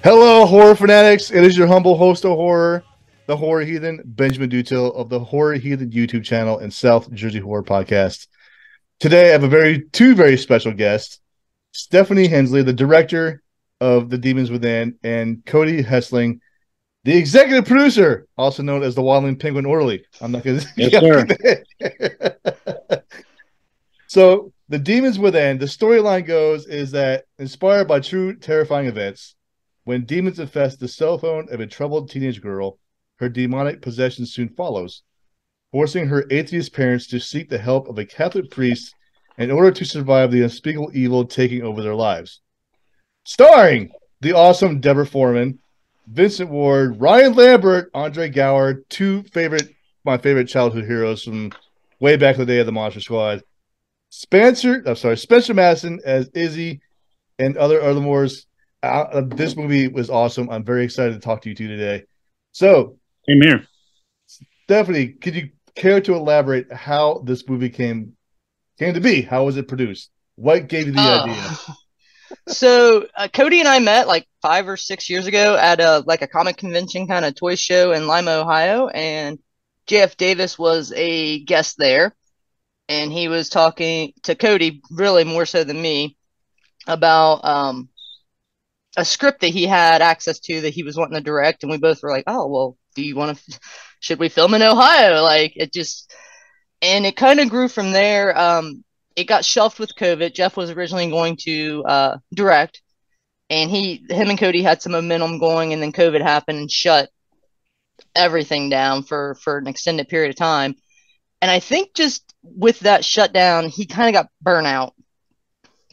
Hello, horror fanatics. It is your humble host of horror, the horror heathen, Benjamin Dutil of the Horror Heathen YouTube channel and South Jersey Horror Podcast. Today, I have two very special guests, Stephanie Hensley, the director of The Demons Within, and Cody Hesseling, the executive producer, also known as the Waddling Penguin Orderly. I'm not going to. Yes, sir. So, The Demons Within, the storyline goes is that inspired by true terrifying events, when demons infest the cell phone of a troubled teenage girl, her demonic possession soon follows, forcing her atheist parents to seek the help of a Catholic priest in order to survive the unspeakable evil taking over their lives. Starring the awesome Deborah Foreman, Vincent Ward, Ryan Lambert, Andre Gower, my favorite childhood heroes from way back in the day of the Monster Squad. Spencer Madison as Izzy and other mores. This movie was awesome. I'm very excited to talk to you two today. So, Same here. Stephanie, could you care to elaborate how this movie came to be? How was it produced? What gave you the idea? So Cody and I met like 5 or 6 years ago at a comic convention kind of toy show in Lima, Ohio, and JF Davis was a guest there, and he was talking to Cody really more so than me about a script that he had access to that he was wanting to direct, and we both were like, "Oh, well, should we film in Ohio?" Like and it kind of grew from there. It got shelved with COVID. Jeff was originally going to direct, and him and Cody had some momentum going, and then COVID happened and shut everything down for an extended period of time. And I think just with that shutdown, he kind of got burnout,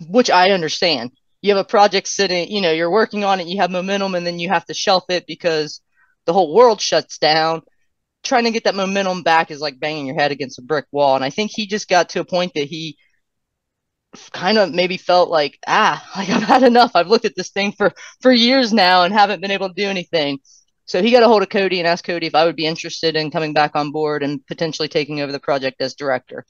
which I understand. You have a project sitting, you're working on it, you have momentum, and then you have to shelf it because the whole world shuts down. Trying to get that momentum back is like banging your head against a brick wall. And I think he just got to a point that he kind of maybe felt like I've had enough. I've looked at this thing for years now and haven't been able to do anything. So he got a hold of Cody and asked Cody if I would be interested in coming back on board and potentially taking over the project as director.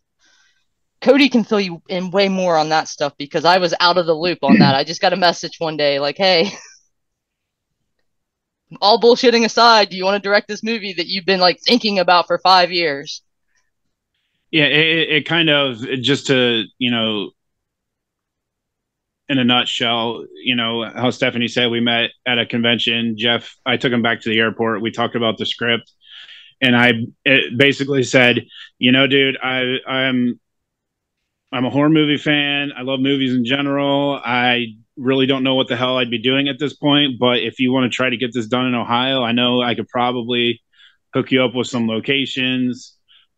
Cody can fill you in way more on that stuff because I was out of the loop on that. I just got a message one day like, "Hey, all bullshitting aside, do you want to direct this movie that you've been like thinking about for 5 years?" Yeah, it kind of, just to, in a nutshell, how Stephanie said, we met at a convention. Jeff, I took him back to the airport. We talked about the script, and I basically said, dude, I'm a horror movie fan. I love movies in general. I really don't know what the hell I'd be doing at this point, but if you want to try to get this done in Ohio, I know I could probably hook you up with some locations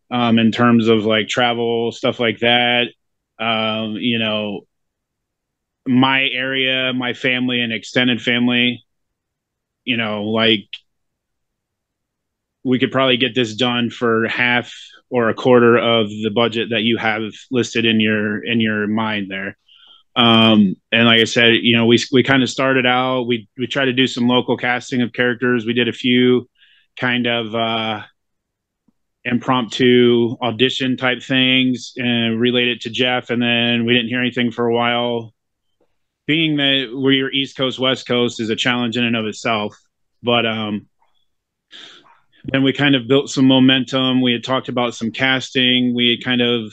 in terms of like travel, stuff like that. My area, my family and extended family, like we could probably get this done for half or a quarter of the budget that you have listed in your mind there. And like I said, we kind of started out, we tried to do some local casting of characters. We did a few kind of impromptu audition type things and related to Jeff. And then we didn't hear anything for a while. Being that we're East Coast, West Coast is a challenge in and of itself. But then we kind of built some momentum. We had talked about some casting. We had kind of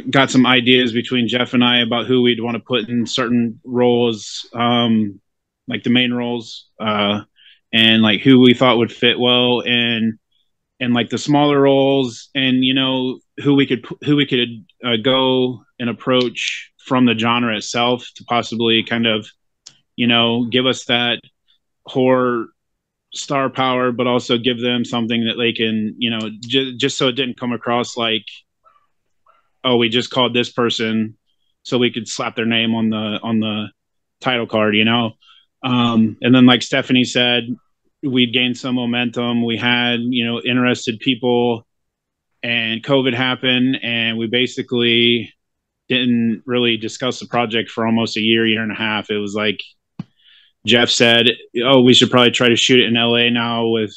got some ideas between Jeff and I about who we'd want to put in certain roles, like the main roles, and like who we thought would fit well in like the smaller roles, and who we could go and approach from the genre itself to possibly kind of give us that horror star power, but also give them something that they can, just so it didn't come across like, oh, we just called this person so we could slap their name on the title card, and then like Stephanie said, we'd gained some momentum. We had, interested people, and COVID happened, and we basically didn't really discuss the project for almost a year and a half. It was like Jeff said, "Oh, we should probably try to shoot it in LA now with,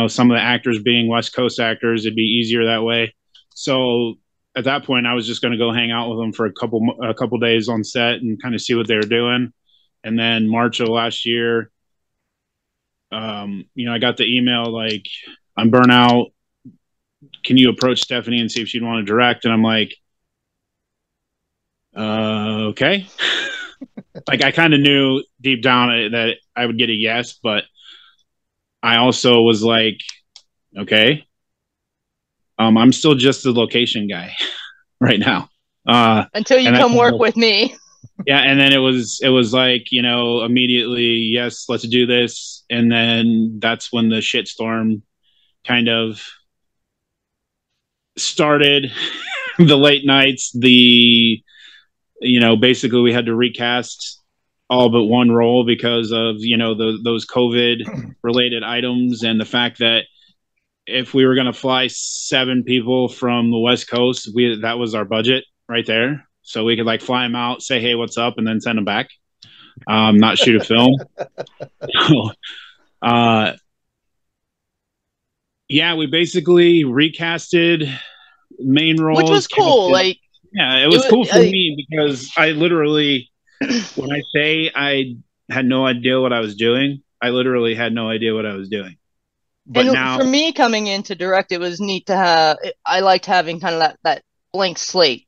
some of the actors being West Coast actors. It'd be easier that way." So at that point, I was just going to go hang out with them for a couple days on set and kind of see what they were doing. And then March of last year, I got the email like, I'm burnt out. Can you approach Stephanie and see if she'd want to direct? And I'm like, okay. Like, I kind of knew deep down that I would get a yes, but I also was like, okay, I'm still just the location guy right now. Until you come work with me. Yeah, and then it was like, immediately, yes, let's do this. And then that's when the shitstorm kind of started. The late nights, basically we had to recast all but one role because of, those COVID related items, and the fact that if we were going to fly 7 people from the West Coast, that was our budget right there. So we could like fly them out, say, hey, what's up? And then send them back. Not shoot a film. Yeah, we basically recasted main roles. Which was cool. Like, yeah, it was cool for me because I literally, when I say I had no idea what I was doing, I literally had no idea what I was doing. But now, for me coming in to direct, it was neat to have. I liked having kind of that blank slate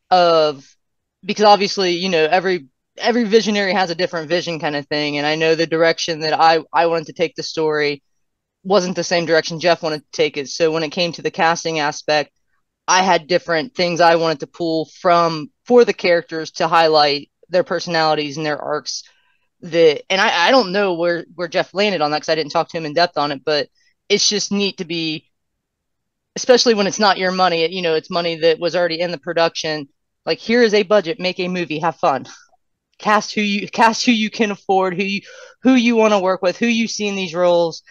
because obviously, every visionary has a different vision kind of thing, and I know the direction that I wanted to take the story wasn't the same direction Jeff wanted to take it. So when it came to the casting aspect, I had different things I wanted to pull for the characters to highlight their personalities and their arcs. And I don't know where Jeff landed on that because I didn't talk to him in depth on it, but it's just neat to be, especially when it's not your money, it's money that was already in the production. Like, here is a budget, make a movie, have fun, cast who you can afford, who you want to work with, who you see in these roles,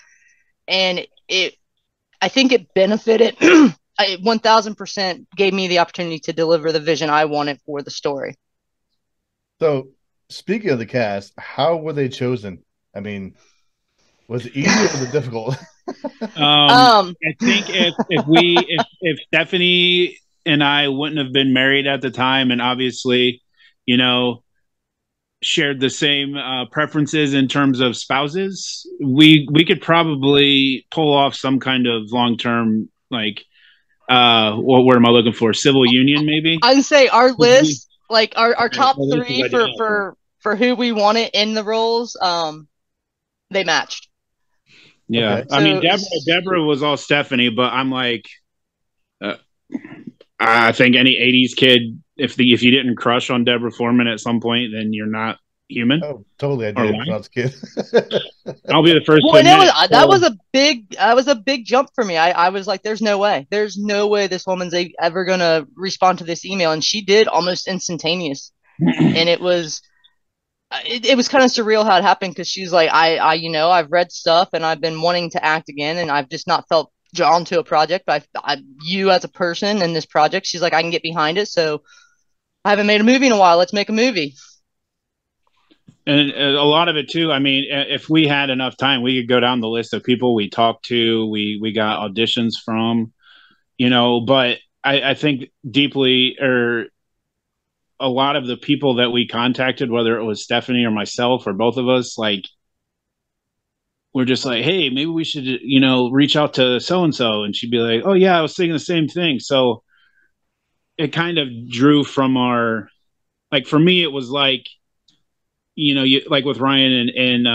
and I think it benefited. 1000% gave me the opportunity to deliver the vision I wanted for the story. So, speaking of the cast, how were they chosen? I mean, was it easy or was it difficult? I think if Stephanie and I wouldn't have been married at the time, and obviously, shared the same preferences in terms of spouses, we could probably pull off some kind of long-term, like, what word am I looking for? Civil union, maybe? I would say our list, like our top 3 for who we wanted in the roles, they matched. Yeah. Okay. I mean, Deborah was all Stephanie, but I'm like, I think any 80s kid, if you didn't crush on Deborah Foreman at some point, then you're not human. Oh, totally. I did when I was a kid. I'll be the first. Well, that was a big jump for me. I was like, there's no way this woman's ever gonna respond to this email, and she did almost instantaneous. And it was kind of surreal how it happened, because she's like, I've read stuff and I've been wanting to act again, and I've just not felt drawn to a project. But you as a person in this project, she's like, I can get behind it. So I haven't made a movie in a while. Let's make a movie. And a lot of it too. I mean, if we had enough time, we could go down the list of people we talked to, we got auditions from, but I think deeply, or a lot of the people that we contacted, whether it was Stephanie or myself or both of us, like, we're just like, hey, maybe we should, reach out to so-and-so. And she'd be like, oh yeah, I was thinking the same thing. So it kind of drew from like, for me, it was like, like with Ryan and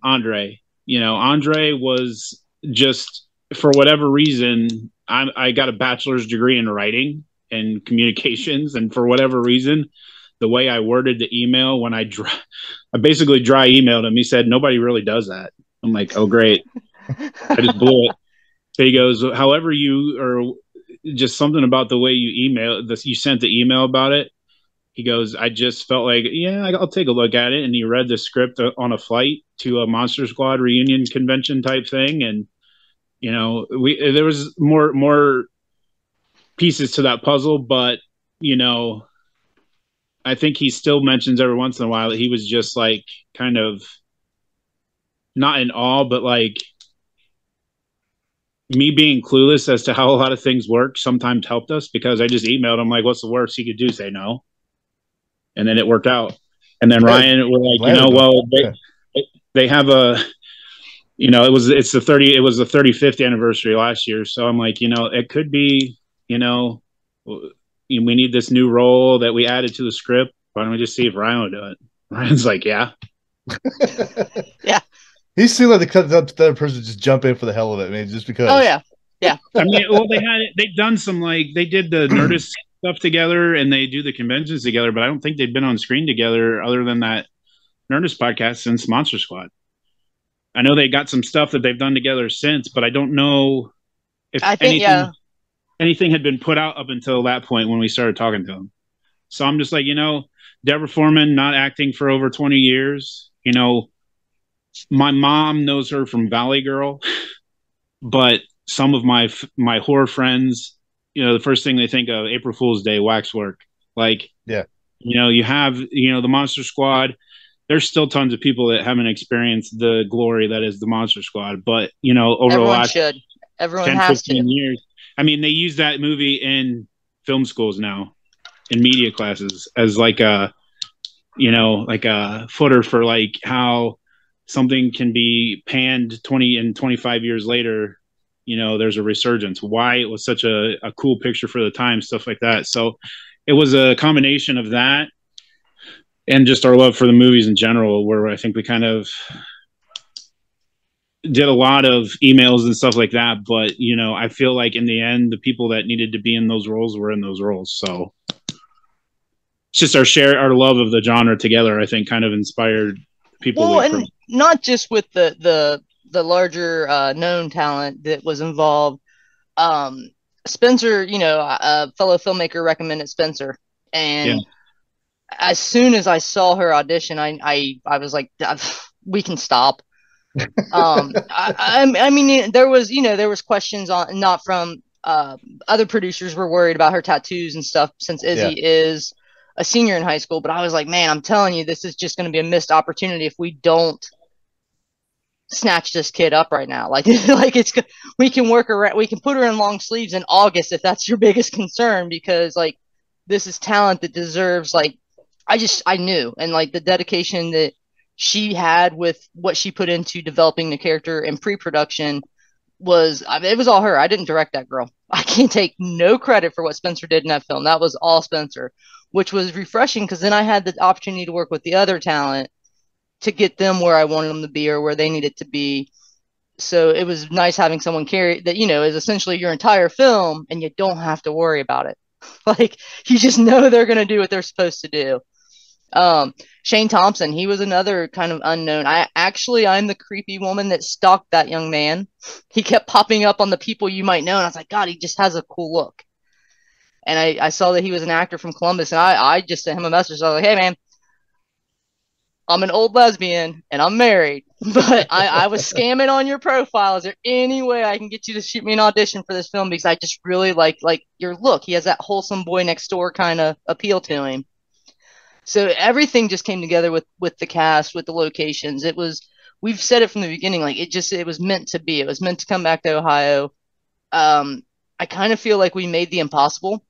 Andre, Andre was just, for whatever reason, I got a bachelor's degree in writing and communications. And for whatever reason, the way I worded the email, when I basically dry emailed him, he said, nobody really does that. I'm like, oh, great. I just blew it. So he goes, however or just something about the way you sent the email about it. He goes, I just felt like, yeah, I'll take a look at it. And he read the script on a flight to a Monster Squad reunion convention type thing. And, there was more pieces to that puzzle, but, I think he still mentions every once in a while that he was just like, kind of not in awe, but like, me being clueless as to how a lot of things work sometimes helped us, because I just emailed him like, what's the worst he could do? Say no. And then it worked out. And then Yeah, Ryan, we're like, landed well, yeah. they have a, it was the 35th anniversary last year. So I'm like, it could be, we need this new role that we added to the script. Why don't we just see if Ryan will do it? Ryan's like, yeah. Yeah. He seemed like the other person just jump in for the hell of it. I mean, just because. Oh yeah. Yeah. I mean, well, they've done some, like, they did the Nerdist stuff together and they do the conventions together, but I don't think they've been on screen together other than that Nerdist podcast since Monster Squad. I know they got some stuff that they've done together since, but I don't know if anything had been put out up until that point when we started talking to them. So I'm just like, Deborah Foreman, not acting for over 20 years. My mom knows her from Valley Girl, but some of my horror friends, the first thing they think of, April Fool's Day, Waxwork. Like, yeah, you have, the Monster Squad. There's still tons of people that haven't experienced the glory that is the Monster Squad. But, over the last 10, 15 years, I mean, they use that movie in film schools now, in media classes, as like a footer for like how something can be panned 20 and 25 years later. There's a resurgence. Why it was such a cool picture for the time, stuff like that. So it was a combination of that and just our love for the movies in general, where I think we kind of did a lot of emails and stuff like that. But, I feel like in the end, the people that needed to be in those roles were in those roles. So it's just our love of the genre together, I think, kind of inspired people. Well, and not just with the larger known talent that was involved. Spencer, a fellow filmmaker, recommended Spencer, and as soon as I saw her audition, I was like, we can stop. I mean, there was questions on, not from other producers were worried about her tattoos and stuff, since Izzy is a senior in high school. But I was like, man, I'm telling you, this is just going to be a missed opportunity if we don't snatch this kid up right now. Like we can work around, we can put her in long sleeves in August if that's your biggest concern, because like this is talent that deserves, like, I knew, and like the dedication that she had with what she put into developing the character and pre-production was, it was all her. I didn't direct that girl. I can't take no credit for what Spencer did in that film. That was all Spencer, which was refreshing, because then I had the opportunity to work with the other talent to get them where I wanted them to be or where they needed to be. So it was nice having someone carry that, is essentially your entire film, and you don't have to worry about it. Like, you just know they're going to do what they're supposed to do. Shane Thompson, he was another kind of unknown. I'm the creepy woman that stalked that young man. He kept popping up on the people you might know, and I was like, God, he just has a cool look. And I saw that he was an actor from Columbus, and I just sent him a message. I was like, hey, man, I'm an old lesbian and I'm married, but I was scamming on your profile. Is there any way I can get you to shoot me an audition for this film? Because I just really like your look. He has that wholesome boy next door kind of appeal to him. So everything just came together with the cast, with the locations. We've said it from the beginning, like it was meant to be. It was meant to come back to Ohio. I kind of feel like we made the impossible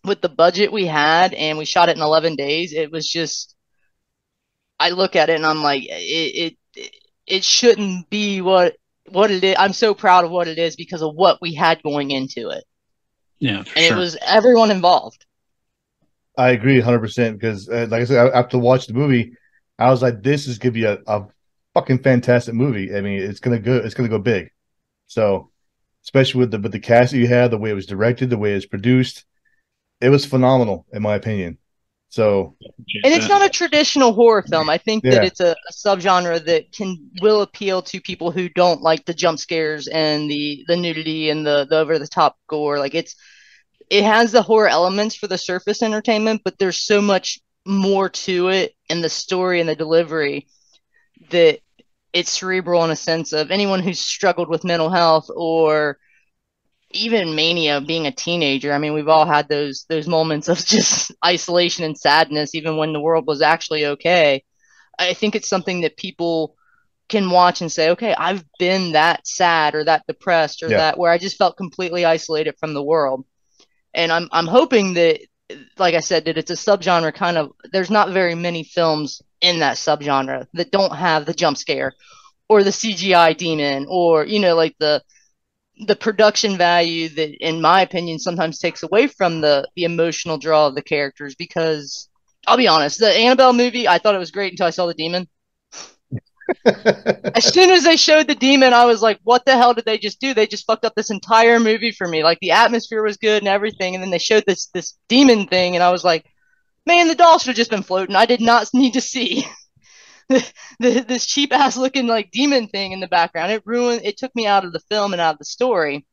with the budget we had, and we shot it in 11 days. It was just, I look at it and I'm like, it shouldn't be what it is. I'm so proud of what it is because of what we had going into it. Yeah, and sure. It was everyone involved. I agree 100% because, like I said, after watching the movie, I was like, "This is gonna be a fucking fantastic movie." I mean, it's gonna go big. So, especially with the cast that you had, the way it was directed, the way it was produced, it was phenomenal in my opinion. So, and it's not a traditional horror film. I think that it's a subgenre that will appeal to people who don't like the jump scares and the nudity and the over the top gore. Like it has the horror elements for the surface entertainment, but there's so much more to it in the story and the delivery that it's cerebral in a sense of anyone who's struggled with mental health or even mania being a teenager. I mean, we've all had those moments of just isolation and sadness, even when the world was actually okay. I think it's something that people can watch and say, okay, I've been that sad or that depressed or that where I just felt completely isolated from the world. And I'm hoping that, like I said, that it's a subgenre kind of, there's not very many films in that subgenre that don't have the jump scare or the CGI demon, or like the production value that, in my opinion, sometimes takes away from the emotional draw of the characters. Because I'll be honest, the Annabelle movie, I thought it was great until I saw the demon. As soon as they showed the demon, I was like, what the hell did they just do? They just fucked up this entire movie for me. Like, the atmosphere was good and everything, and then they showed this demon thing, and I was like, man, the doll should have just been floating. I did not need to see this cheap ass looking like demon thing in the background. It took me out of the film and out of the story.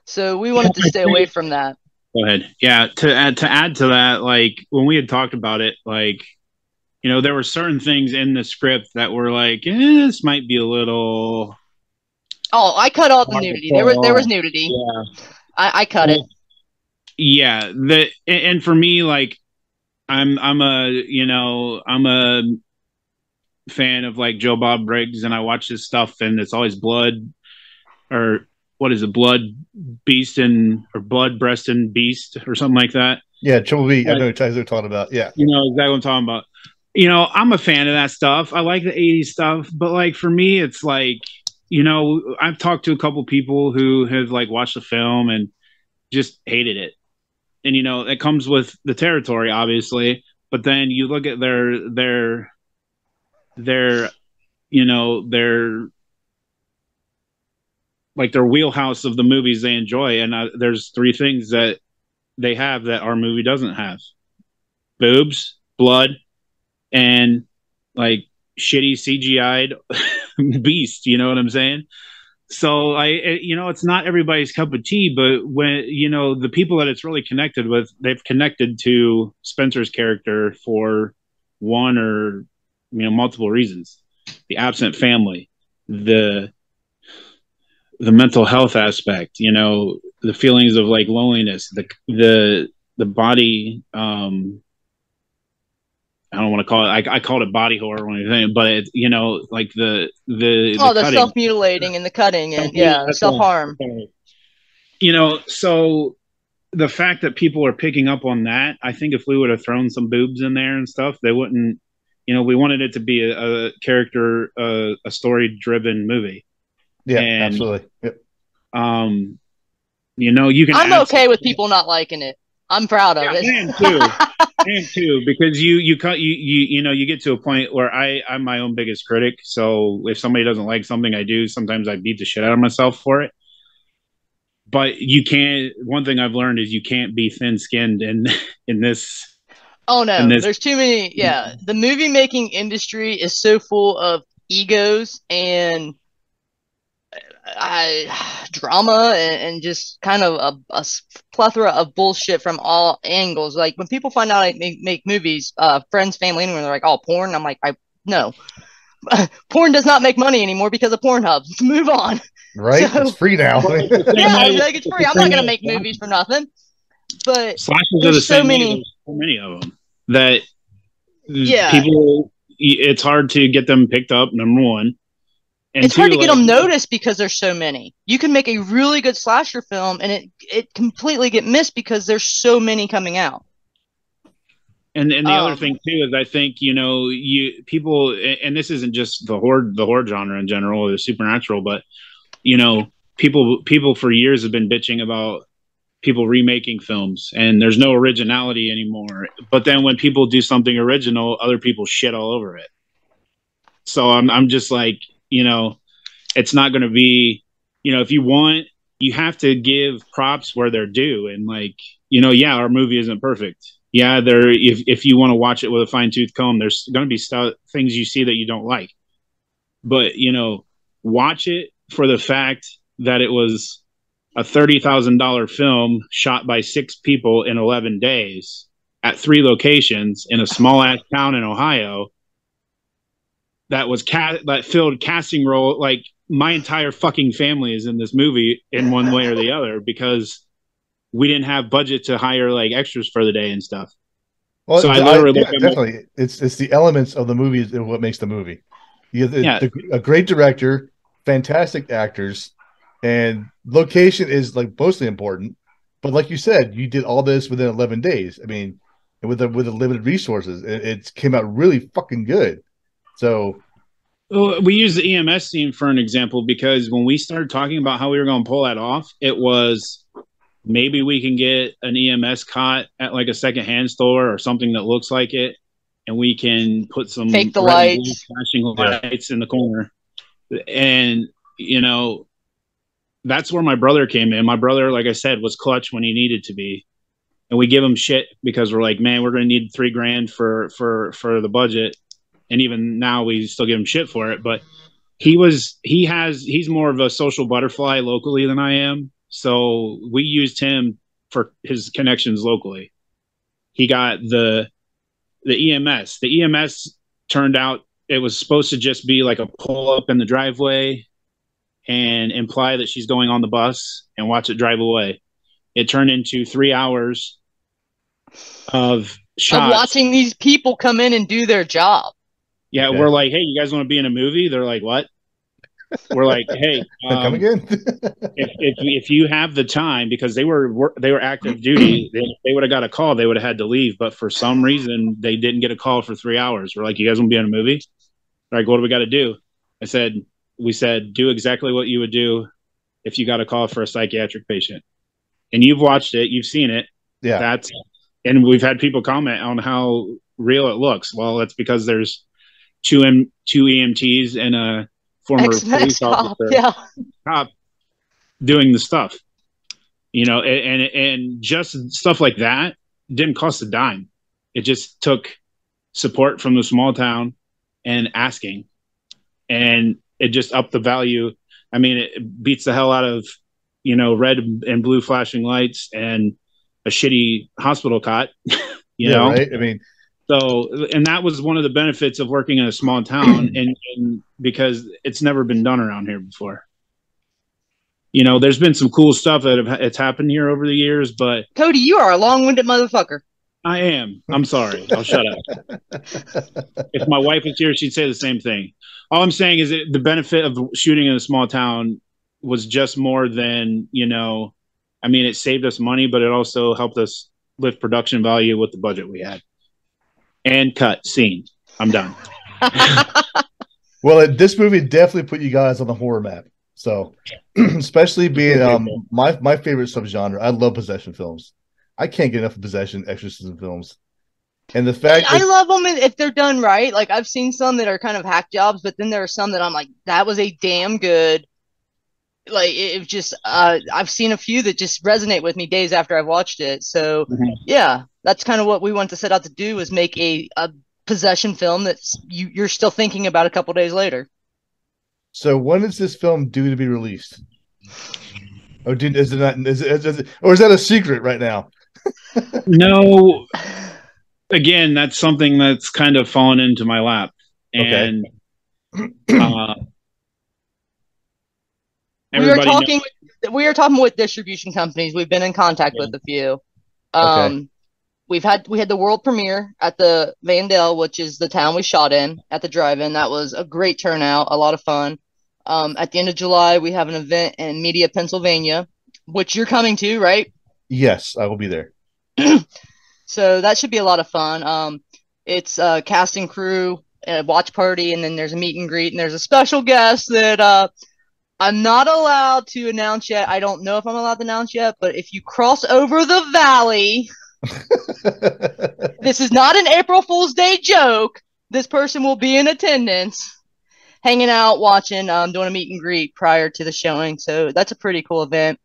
So we wanted to stay away from that. Go ahead. Yeah, to add to that, like when we had talked about it, like, there were certain things in the script that were like, this might be a little. Oh, I cut out the nudity. There was nudity. Yeah. I cut it. Yeah, and for me, like, I'm a fan of like Joe Bob Briggs, and I watch his stuff, and it's always blood, or what is it, blood beast or blood breast and beast or something like that. Yeah, Triple B. I know what you're talking about. Yeah, you know exactly what I'm talking about. I'm a fan of that stuff. I like the 80s stuff, but like for me, it's like, I've talked to a couple people who have like watched the film and just hated it. And, it comes with the territory, obviously, but then you look at their like their wheelhouse of the movies they enjoy. And there's three things that they have that our movie doesn't have: boobs, blood, and like shitty CGI'd beast. You know what I'm saying? So it's not everybody's cup of tea, but when, the people that it's really connected with, they've connected to Spencer's character for one or, multiple reasons: the absent family, the mental health aspect, the feelings of like loneliness, the body, I don't want to call it. I called it body horror when you're saying, but it, like the self mutilating and the cutting and the self harm. So the fact that people are picking up on that, I think if we would have thrown some boobs in there and stuff, they wouldn't. We wanted it to be a character, a story driven movie. Yeah, absolutely. Yep. You can. I'm okay with people not liking it. I'm proud of it. Man too. Man too, because you get to a point where I'm my own biggest critic. So if somebody doesn't like something I do, sometimes I beat the shit out of myself for it. But you can't. One thing I've learned is you can't be thin-skinned in this. Oh no, there's too many. Yeah, the movie making industry is so full of egos and drama and just kind of a plethora of bullshit from all angles. Like when people find out I make movies, friends, family, anyone, they're like, "Oh, porn." I'm like, no, porn does not make money anymore because of Pornhub. Move on. Right, so, it's free now. Yeah, like it's free. I'm not gonna make movies for nothing. But slashers are the same. There's so many of them that people. It's hard to get them picked up. Number one. And it's hard to get them noticed because there's so many. You can make a really good slasher film and it completely get missed because there's so many coming out. And the other thing too is I think people, and this isn't just the horror genre in general or the supernatural, but people for years have been bitching about people remaking films and there's no originality anymore. But then when people do something original, other people shit all over it. So I'm just like, it's not going to be, if you have to give props where they're due. And like, our movie isn't perfect. Yeah, if you want to watch it with a fine tooth comb, there's going to be things you see that you don't like. But, watch it for the fact that it was a $30,000 film shot by 6 people in 11 days at 3 locations in a small ass town in Ohio. That was that filled casting role. Like my entire fucking family is in this movie in one way or the other because we didn't have budget to hire like extras for the day and stuff. Well, so definitely, it's the elements of the movie is what makes the movie. You have a great director, fantastic actors, and location is like mostly important. But like you said, you did all this within 11 days. I mean, and with the limited resources, it came out really fucking good. So we use the EMS team for an example because when we started talking about how we were going to pull that off, it was maybe we can get an EMS cot at like a secondhand store or something that looks like it, and we can put some fake the lights, flashing lights in the corner. And, you know, that's where my brother came in. My brother, like I said, was clutch when he needed to be. And we give him shit because we're like, man, we're going to need $3,000 for the budget. And even now we still give him shit for it. But he's more of a social butterfly locally than I am. So we used him for his connections locally. He got the EMS. The EMS turned out it was supposed to just be like a pull up in the driveway and imply that she's going on the bus and watch it drive away. It turned into 3 hours of shots. Of watching these people come in and do their job. Yeah, we're like, hey, you guys want to be in a movie? They're like, what? We're like, hey, come again. if you have the time, because they were active duty, they would have got a call. They would have had to leave, but for some reason they didn't get a call for 3 hours. We're like, you guys want to be in a movie? They're like, what do we got to do? We said, do exactly what you would do if you got a call for a psychiatric patient. And you've watched it, you've seen it. Yeah, and we've had people comment on how real it looks. Well, that's because there's two EMTs and a former police officer cop doing the stuff, you know, and just stuff like that didn't cost a dime. It just took support from the small town and asking, and it just upped the value. I mean, it beats the hell out of, you know, red and blue flashing lights and a shitty hospital cot, you know? Right. I mean, so, and that was one of the benefits of working in a small town, and because it's never been done around here before. You know, there's been some cool stuff it's happened here over the years, but Cody, you are a long-winded motherfucker. I am. I'm sorry. I'll shut up. If my wife was here, she'd say the same thing. All I'm saying is that the benefit of shooting in a small town was just more than, you know, I mean, it saved us money, but it also helped us lift production value with the budget we had. And cut scene. I'm done. Well, this movie definitely put you guys on the horror map. So, especially being my favorite subgenre, I love possession films. I can't get enough of possession exorcism films. And the fact I love them if they're done right. Like, I've seen some that are kind of hack jobs, but then there are some that I'm like, that was a damn good. Like, it just I've seen a few that just resonate with me days after I've watched it. So yeah, that's kind of what we want to set out to do, is make a possession film that's you're still thinking about a couple days later. So when is this film due to be released? Or is it not? Or is that a secret right now? No. Again, that's something that's kind of fallen into my lap, and we are talking with distribution companies. We've been in contact with a few. We had the world premiere at the Vandale, which is the town we shot in, at the drive-in. That was a great turnout, a lot of fun. At the end of July, we have an event in Media, Pennsylvania, which you're coming to, right? Yes, I will be there. So that should be a lot of fun. It's a cast and crew, a watch party, and then there's a meet and greet, and there's a special guest that I'm not allowed to announce yet. I don't know if I'm allowed to announce yet, but if you cross over the valley, this is not an April Fool's Day joke. This person will be in attendance, hanging out, watching, doing a meet and greet prior to the showing. So that's a pretty cool event.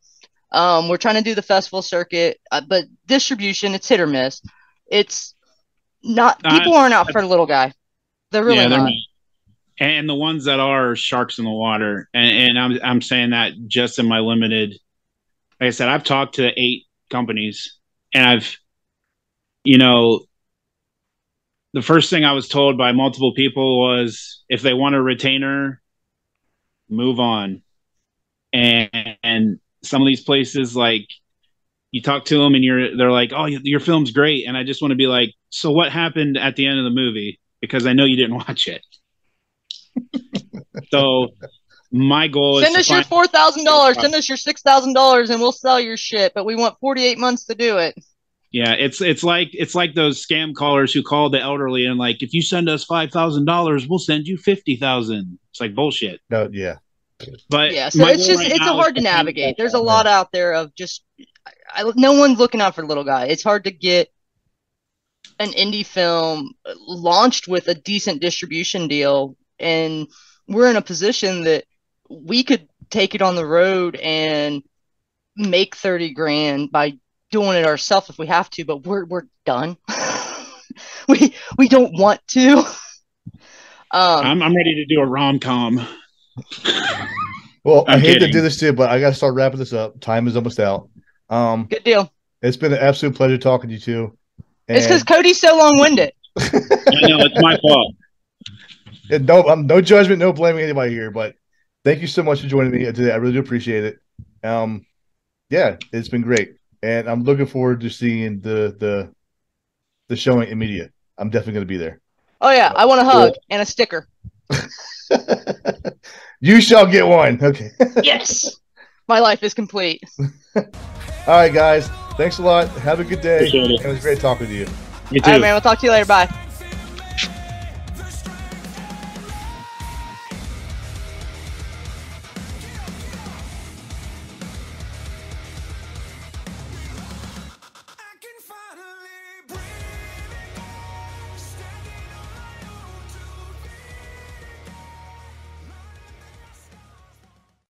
We're trying to do the festival circuit, but distribution, it's hit or miss. It's not, people aren't out for the little guy. They're really not. And the ones that are sharks in the water, and I'm saying that just in my limited, like I said, I've talked to 8 companies, and I've, you know, the first thing I was told by multiple people was, if they want a retainer, move on. And some of these places, like, you talk to them and they're like, oh, your film's great. And I just want to be like, so what happened at the end of the movie? Because I know you didn't watch it. So my goal is send us your $4,000, send us your $6,000, and we'll sell your shit. But we want 48 months to do it. Yeah, it's like those scam callers who call the elderly and like, if you send us $5,000, we'll send you 50,000. It's like bullshit. No, yeah. But yeah, so it's hard to navigate. There's a lot out there of just no one's looking out for the little guy. It's hard to get an indie film launched with a decent distribution deal, and we're in a position that we could take it on the road and make 30 grand by doing it ourselves if we have to, but we're done. we don't want to. I'm ready to do a rom-com. Well, I hate to do this to you, but I got to start wrapping this up. Time is almost out. Good deal. It's been an absolute pleasure talking to you two. It's because Cody's so long-winded. I know, it's my fault. No judgment, no blaming anybody here, but thank you so much for joining me today. I really do appreciate it. Yeah, it's been great, and I'm looking forward to seeing the showing in media. I'm definitely going to be there. Oh yeah, I want a hug and a sticker. You shall get one. Okay. Yes, my life is complete. All right, guys. Thanks a lot. Have a good day. Appreciate it. It was great talking to you. You too. All right, man. We'll talk to you later. Bye.